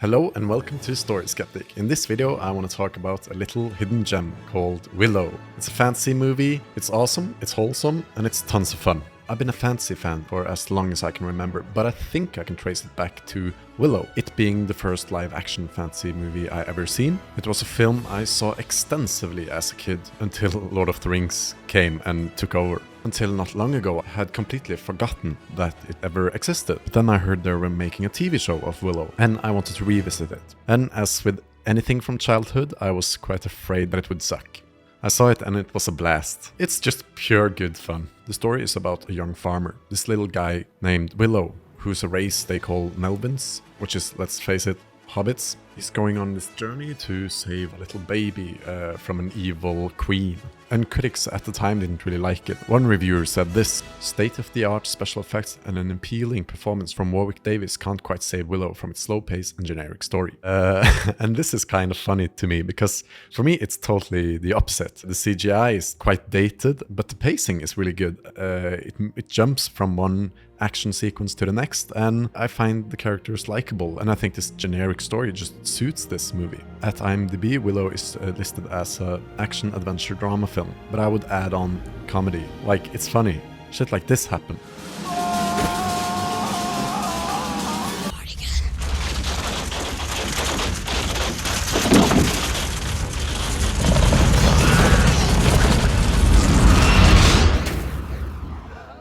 Hello and welcome to Storyskeptic. In this video I want to talk about a little hidden gem called Willow. It's a fantasy movie, it's awesome, it's wholesome, and it's tons of fun. I've been a fantasy fan for as long as I can remember, but I think I can trace it back to Willow, it being the first live-action fantasy movie I ever seen. It was a film I saw extensively as a kid until Lord of the Rings came and took over. Until not long ago, I had completely forgotten that it ever existed. But then I heard they were making a TV show of Willow, and I wanted to revisit it. And as with anything from childhood, I was quite afraid that it would suck. I saw it and it was a blast. It's just pure good fun. The story is about a young farmer, this little guy named Willow, who's a race they call Melvins, which is, let's face it, hobbits. He's going on this journey to save a little baby from an evil queen. And critics at the time didn't really like it. One reviewer said this: state-of-the-art special effects and an appealing performance from Warwick Davis can't quite save Willow from its slow pace and generic story. And this is kind of funny to me, because for me it's totally the opposite. The CGI is quite dated, but the pacing is really good. It jumps from one action sequence to the next, and I find the characters likable, and I think this generic story just suits this movie. At IMDb, Willow is listed as an action-adventure drama film, but I would add on comedy. Like, it's funny. Shit like this happen.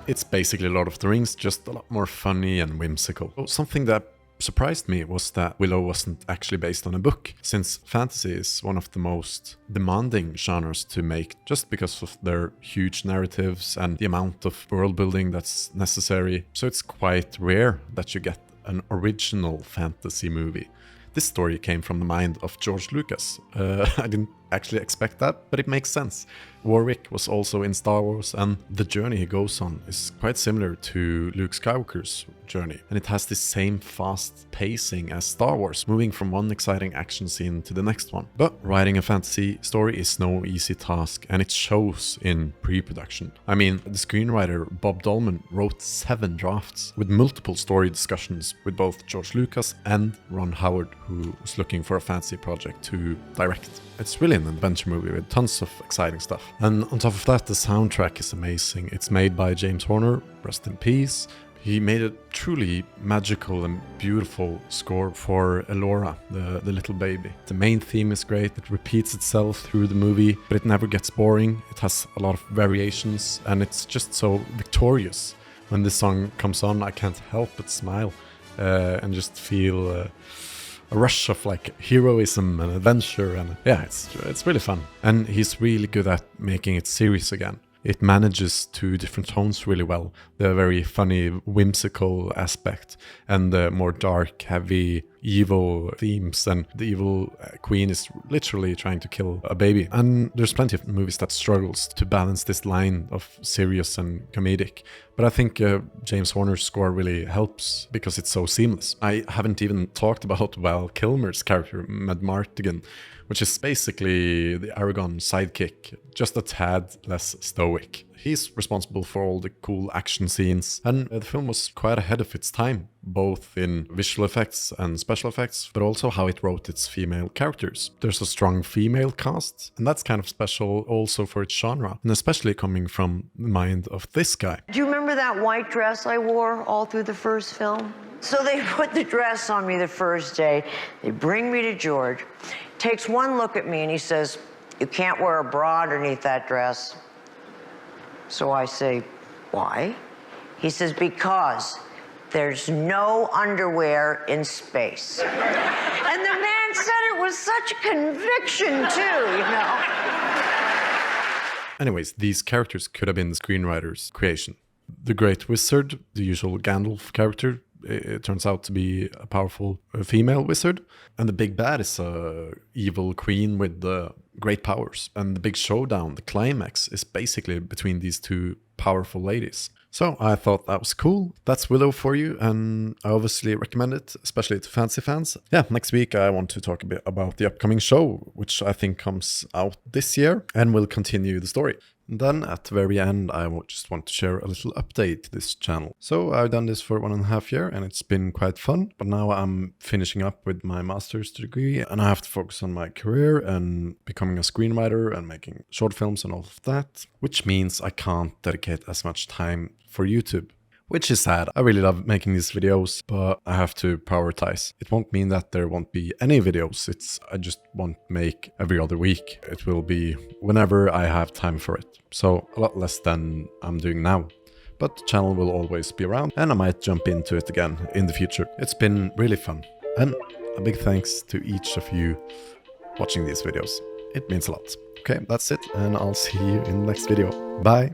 It's basically Lord of the Rings, just a lot more funny and whimsical. Something that surprised me was that Willow wasn't actually based on a book, since fantasy is one of the most demanding genres to make, just because of their huge narratives and the amount of world building that's necessary. So it's quite rare that you get an original fantasy movie. This story came from the mind of George Lucas. I didn't actually expect that, but it makes sense. Warwick was also in Star Wars, and the journey he goes on is quite similar to Luke Skywalker's journey. And it has the same fast pacing as Star Wars, moving from one exciting action scene to the next one. But writing a fantasy story is no easy task, and it shows in pre-production. I mean, the screenwriter Bob Dolman wrote 7 drafts with multiple story discussions with both George Lucas and Ron Howard, who was looking for a fantasy project to direct. It's really an adventure movie with tons of exciting stuff. And on top of that, the soundtrack is amazing. It's made by James Horner, rest in peace. He made a truly magical and beautiful score for Elora, the little baby. The main theme is great, it repeats itself through the movie, but it never gets boring. It has a lot of variations, and it's just so victorious. When this song comes on, I can't help but smile and just feel a rush of like heroism and adventure, and yeah, it's really fun. And he's really good at making it serious again. It manages 2 different tones really well. The very funny, whimsical aspect, and the more dark, heavy, evil themes. And the evil queen is literally trying to kill a baby. And there's plenty of movies that struggles to balance this line of serious and comedic. But I think James Horner's score really helps because it's so seamless. I haven't even talked about Val Kilmer's character, Madmartigan, which is basically the Aragorn sidekick, just a tad less stoic. He's responsible for all the cool action scenes, and the film was quite ahead of its time, both in visual effects and special effects, but also how it wrote its female characters. There's a strong female cast, and that's kind of special also for its genre, and especially coming from the mind of this guy. Do you remember that white dress I wore all through the first film? So they put the dress on me the first day, they bring me to George, takes one look at me and he says, "You can't wear a bra underneath that dress." So I say, "Why?" He says, "Because there's no underwear in space." And the man said it with such conviction too, you know. Anyways, these characters could have been the screenwriter's creation. The Great Wizard, the usual Gandalf character, it turns out to be a powerful female wizard. And the big bad is a evil queen with great powers. And the big showdown, the climax, is basically between these 2 powerful ladies. So I thought that was cool. That's Willow for you, and I obviously recommend it, especially to fantasy fans. Yeah, next week I want to talk a bit about the upcoming show, which I think comes out this year, and will continue the story. Then at the very end, I just want to share a little update to this channel. So I've done this for 1.5 years and it's been quite fun, but now I'm finishing up with my master's degree and I have to focus on my career and becoming a screenwriter and making short films and all of that, which means I can't dedicate as much time for YouTube. Which is sad. I really love making these videos, but I have to prioritize. It won't mean that there won't be any videos. I just won't make every other week. It will be whenever I have time for it. So a lot less than I'm doing now. But the channel will always be around and I might jump into it again in the future. It's been really fun. And a big thanks to each of you watching these videos. It means a lot. Okay, that's it and I'll see you in the next video. Bye!